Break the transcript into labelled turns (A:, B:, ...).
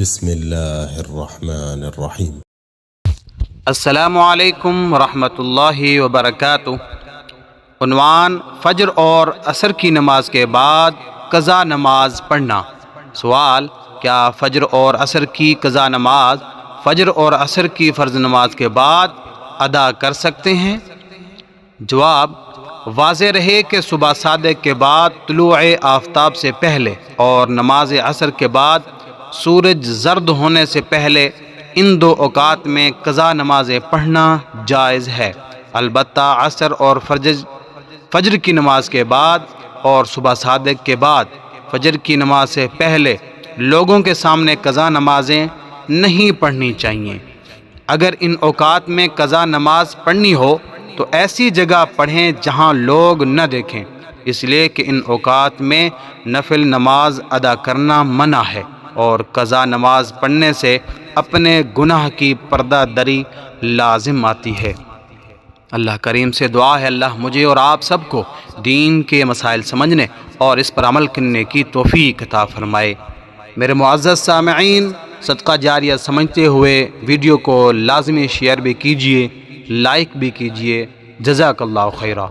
A: بسم اللہ الرحمن الرحیم۔
B: السلام علیکم ورحمۃ اللہ وبرکاتہ۔ عنوان: فجر اور عصر کی نماز کے بعد قضا نماز پڑھنا۔ سوال: کیا فجر اور عصر کی قضا نماز فجر اور عصر کی فرض نماز کے بعد ادا کر سکتے ہیں؟ جواب: واضح رہے کہ صبح صادق کے بعد طلوع آفتاب سے پہلے اور نماز عصر کے بعد سورج زرد ہونے سے پہلے ان دو اوقات میں قضا نمازیں پڑھنا جائز ہے۔ البتہ عصر اور فجر کی نماز کے بعد اور صبح صادق کے بعد فجر کی نماز سے پہلے لوگوں کے سامنے قضا نمازیں نہیں پڑھنی چاہیے۔ اگر ان اوقات میں قضا نماز پڑھنی ہو تو ایسی جگہ پڑھیں جہاں لوگ نہ دیکھیں، اس لیے کہ ان اوقات میں نفل نماز ادا کرنا منع ہے اور قضا نماز پڑھنے سے اپنے گناہ کی پردہ دری لازم آتی ہے۔ اللہ کریم سے دعا ہے اللہ مجھے اور آپ سب کو دین کے مسائل سمجھنے اور اس پر عمل کرنے کی توفیق عطا فرمائے۔ میرے معزز سامعین، صدقہ جاریہ سمجھتے ہوئے ویڈیو کو لازمی شیئر بھی کیجیے، لائک بھی کیجیے۔ جزاک اللہ خیرہ۔